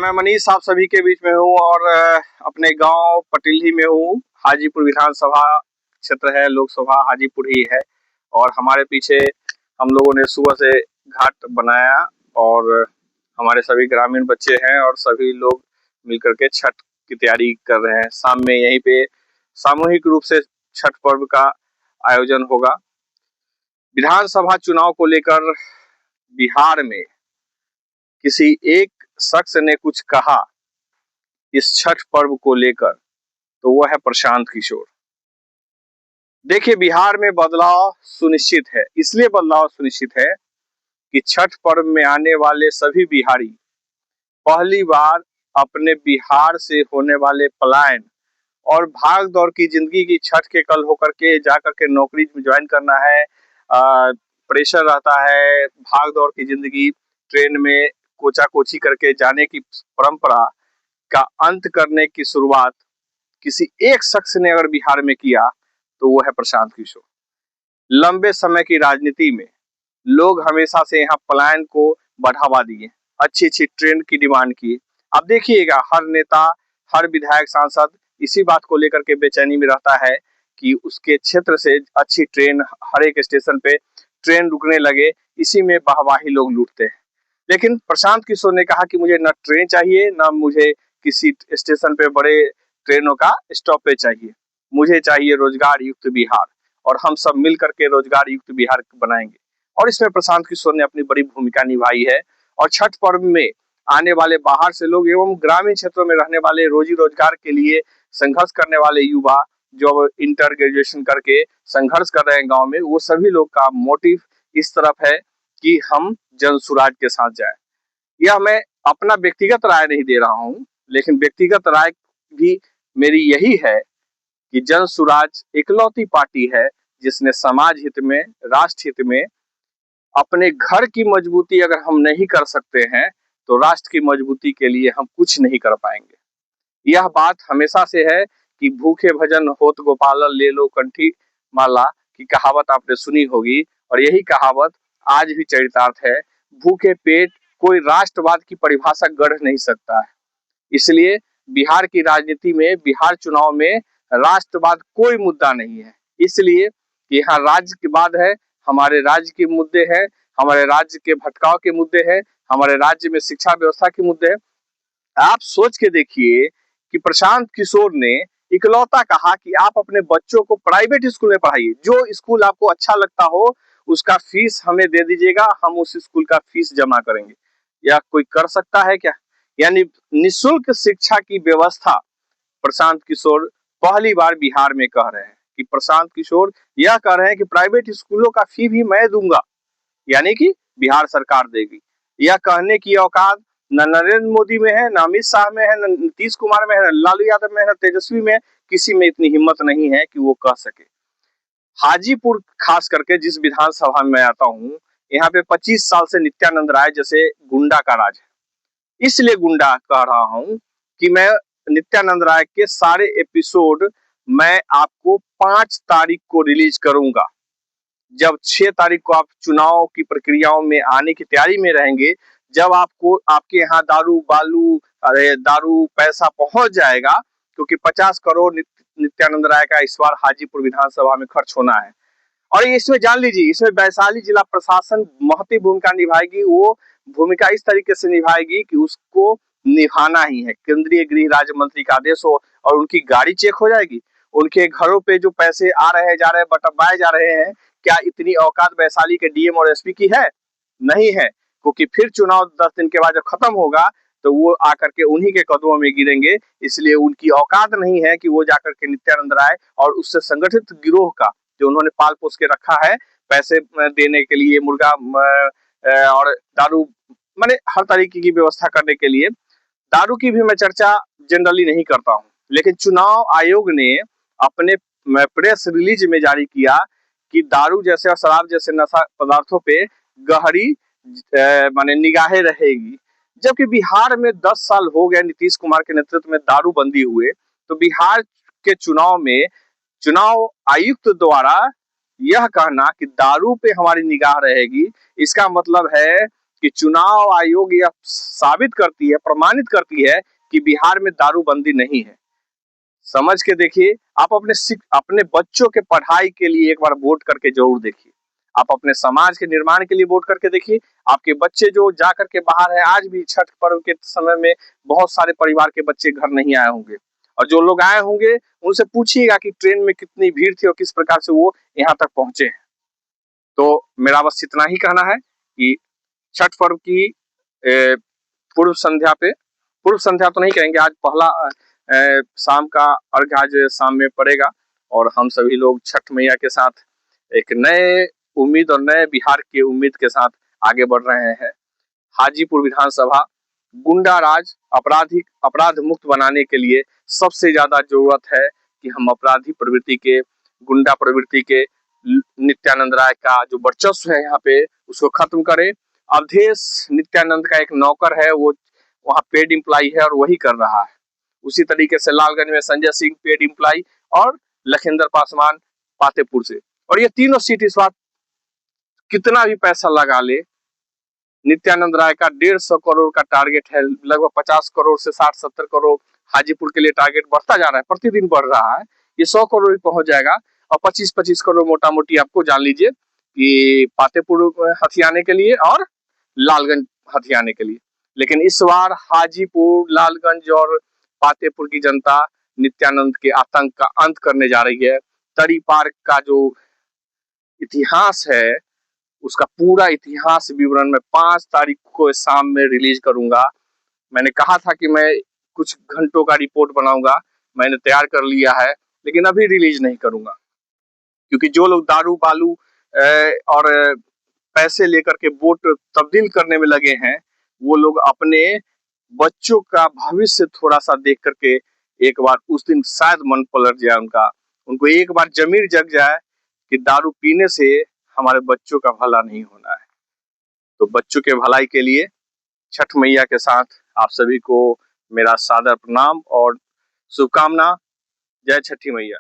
मैं मनीष आप सभी के बीच में हूँ और अपने गांव पटिल्ही में हूँ। हाजीपुर विधानसभा क्षेत्र है, लोकसभा हाजीपुर ही है। और हमारे पीछे हम लोगों ने सुबह से घाट बनाया और हमारे सभी ग्रामीण बच्चे हैं और सभी लोग मिलकर के छठ की तैयारी कर रहे हैं। शाम में यहीं पे सामूहिक रूप से छठ पर्व का आयोजन होगा। विधानसभा चुनाव को लेकर बिहार में किसी एक शख्स ने कुछ कहा इस छठ पर्व को लेकर, तो वो है प्रशांत किशोर। देखिए, बिहार में बदलाव सुनिश्चित है। इसलिए बदलाव सुनिश्चित है कि छठ पर्व में आने वाले सभी बिहारी पहली बार अपने बिहार से होने वाले पलायन और भाग दौड़ की जिंदगी की छठ के कल होकर के जाकर के नौकरी में ज्वाइन करना है, प्रेशर रहता है, भाग दौड़ की जिंदगी, ट्रेन में कोचा कोची करके जाने की परंपरा का अंत करने की शुरुआत किसी एक शख्स ने अगर बिहार में किया तो वो है प्रशांत किशोर। लंबे समय की राजनीति में लोग हमेशा से यहाँ पलायन को बढ़ावा दिए, अच्छी अच्छी ट्रेन की डिमांड की। अब देखिएगा, हर नेता, हर विधायक, सांसद इसी बात को लेकर के बेचैनी में रहता है कि उसके क्षेत्र से अच्छी ट्रेन, हर एक स्टेशन पे ट्रेन रुकने लगे, इसी में वाहवाही लोग लूटते हैं। लेकिन प्रशांत किशोर ने कहा कि मुझे न ट्रेन चाहिए, न मुझे किसी स्टेशन पे बड़े ट्रेनों का स्टॉपेज चाहिए, मुझे चाहिए रोजगार युक्त बिहार और हम सब मिल करके रोजगार युक्त बिहार बनाएंगे। और इसमें प्रशांत किशोर ने अपनी बड़ी भूमिका निभाई है। और छठ पर्व में आने वाले बाहर से लोग एवं ग्रामीण क्षेत्रों में रहने वाले, रोजी रोजगार के लिए संघर्ष करने वाले युवा जो इंटर ग्रेजुएशन करके संघर्ष कर रहे हैं गाँव में, वो सभी लोग का मोटिव इस तरफ है कि हम जन सुराज के साथ जाए। यह मैं अपना व्यक्तिगत राय नहीं दे रहा हूँ, लेकिन व्यक्तिगत राय भी मेरी यही है कि जन सुराज इकलौती पार्टी है जिसने समाज हित में, राष्ट्र हित में, अपने घर की मजबूती अगर हम नहीं कर सकते हैं तो राष्ट्र की मजबूती के लिए हम कुछ नहीं कर पाएंगे। यह बात हमेशा से है कि भूखे भजन होत गोपाल ले लो कंठी माला की कहावत आपने सुनी होगी, और यही कहावत आज भी चरितार्थ है। भूखे पेट कोई राष्ट्रवाद की परिभाषा गढ़ नहीं सकता है। इसलिए बिहार की राजनीति में, बिहार चुनाव में राष्ट्रवाद कोई मुद्दा नहीं है। इसलिए यहाँ राज्य की बात है, हमारे राज्य के मुद्दे हैं, हमारे राज्य के भटकाव के मुद्दे हैं, हमारे राज्य में शिक्षा व्यवस्था के मुद्दे हैं। आप सोच के देखिए कि प्रशांत किशोर ने इकलौता कहा कि आप अपने बच्चों को प्राइवेट स्कूल में पढ़ाइए, जो स्कूल आपको अच्छा लगता हो उसका फीस हमें दे दीजिएगा, हम उस स्कूल का फीस जमा करेंगे। यह कोई कर सकता है क्या? यानी निःशुल्क शिक्षा की व्यवस्था प्रशांत किशोर पहली बार बिहार में कह रहे हैं कि प्रशांत किशोर यह कह रहे हैं कि प्राइवेट स्कूलों का फी भी मैं दूंगा, यानी कि बिहार सरकार देगी। यह कहने की औकात न नरेंद्र मोदी में है, न अमित शाह में है, न नीतीश कुमार में है, न लालू यादव में है, न तेजस्वी में है, किसी में इतनी हिम्मत नहीं है कि वो कह सके। हाजीपुर खास करके जिस विधानसभा में मैं आता हूँ, यहाँ पे 25 साल से नित्यानंद राय जैसे गुंडा का राज है। इसलिए गुंडा कह रहा हूँ कि मैं नित्यानंद राय के सारे एपिसोड मैं आपको 5 तारीख को रिलीज करूंगा। जब 6 तारीख को आप चुनाव की प्रक्रियाओं में आने की तैयारी में रहेंगे, जब आपको आपके यहाँ दारू बालू, अरे दारू पैसा पहुंच जाएगा, क्योंकि 50 करोड़ नित्यानंद राय का इस बार हाजीपुर विधानसभा में खर्च होना है। और इसमें जान लीजिए, इसमें वैशाली जिला प्रशासन महत्वपूर्ण भूमिका निभाएगी। वो भूमिका इस तरीके से निभाएगी कि उसको निभाना ही है। केंद्रीय गृह राज्य मंत्री का आदेश हो और उनकी गाड़ी चेक हो जाएगी, उनके घरों पे जो पैसे आ रहे हैं, जा रहे हैं, बटवाए जा रहे हैं, क्या इतनी औकात वैशाली के डीएम और एसपी की है? नहीं है, क्योंकि फिर चुनाव 10 दिन के बाद जब खत्म होगा तो वो आकर के उन्हीं के कदमों में गिरेंगे। इसलिए उनकी औकात नहीं है कि वो जाकर के नित्यानंद राय और उससे संगठित गिरोह का जो उन्होंने पाल पोस के रखा है पैसे देने के लिए, मुर्गा और दारू, माने हर तरीके की व्यवस्था करने के लिए। दारू की भी मैं चर्चा जनरली नहीं करता हूँ, लेकिन चुनाव आयोग ने अपने प्रेस रिलीज में जारी किया कि दारू जैसे और शराब जैसे नशा पदार्थों पे गहरी माने निगाहें रहेगी। जबकि बिहार में 10 साल हो गए नीतीश कुमार के नेतृत्व में दारूबंदी हुए, तो बिहार के चुनाव में चुनाव आयुक्त द्वारा यह कहना कि दारू पे हमारी निगाह रहेगी, इसका मतलब है कि चुनाव आयोग यह साबित करती है, प्रमाणित करती है कि बिहार में दारूबंदी नहीं है। समझ के देखिए, आप अपने बच्चों के पढ़ाई के लिए एक बार वोट करके जरूर देखिए। आप अपने समाज के निर्माण के लिए वोट करके देखिए। आपके बच्चे जो जा करके बाहर है, आज भी छठ पर्व के समय में बहुत सारे परिवार के बच्चे घर नहीं आए होंगे, और जो लोग आए होंगे उनसे पूछिएगा कि ट्रेन में कितनी भीड़ थी और किस प्रकार से वो यहाँ तक पहुंचे हैं। तो मेरा बस इतना ही कहना है कि छठ पर्व की पूर्व संध्या तो नहीं कहेंगे, आज पहला शाम का अर्घ आज शाम में पड़ेगा, और हम सभी लोग छठ मैया के साथ एक नए उम्मीद और नए बिहार की उम्मीद के साथ आगे बढ़ रहे हैं। हाजीपुर विधानसभा गुंडा राज, अपराध मुक्त बनाने के लिए सबसे ज्यादा जरूरत है कि हम अपराधी प्रवृत्ति के, गुंडा प्रवृत्ति के, नित्यानंद राय का जो वर्चस्व है यहाँ पे, उसको खत्म करें। अवधेश नित्यानंद का एक नौकर है, वो वहाँ पेड एम्प्लॉय है और वही कर रहा है। उसी तरीके से लालगंज में संजय सिंह पेड एम्प्लॉय और लखिंदर पासवान पातेपुर से, और ये तीनों सीट इस बार कितना भी पैसा लगा ले, नित्यानंद राय का 150 करोड़ का टारगेट है, लगभग 50 करोड़ से 60-70 करोड़ हाजीपुर के लिए टारगेट बढ़ता जा रहा है, प्रतिदिन बढ़ रहा है। ये 100 करोड़ भी पहुंच जाएगा, और 25-25 करोड़ मोटा मोटी आपको जान लीजिए कि पातेपुर हथियाने के लिए और लालगंज हथियाने के लिए। लेकिन इस बार हाजीपुर, लालगंज और पातेपुर की जनता नित्यानंद के आतंक का अंत करने जा रही है। तरी पार्क का जो इतिहास है, उसका पूरा इतिहास विवरण मैं 5 तारीख को शाम में रिलीज करूंगा। मैंने कहा था कि मैं कुछ घंटों का रिपोर्ट बनाऊंगा, मैंने तैयार कर लिया है, लेकिन अभी रिलीज नहीं करूंगा, क्योंकि जो लोग दारू बालू और पैसे लेकर के वोट तब्दील करने में लगे हैं, वो लोग अपने बच्चों का भविष्य थोड़ा सा देख करके एक बार उस दिन शायद मन पलट जाए उनको एक बार जमीर जग जाए कि दारू पीने से हमारे बच्चों का भला नहीं होना है। तो बच्चों के भलाई के लिए छठ मैया के साथ आप सभी को मेरा सादर प्रणाम और शुभकामना। जय छठी मैया।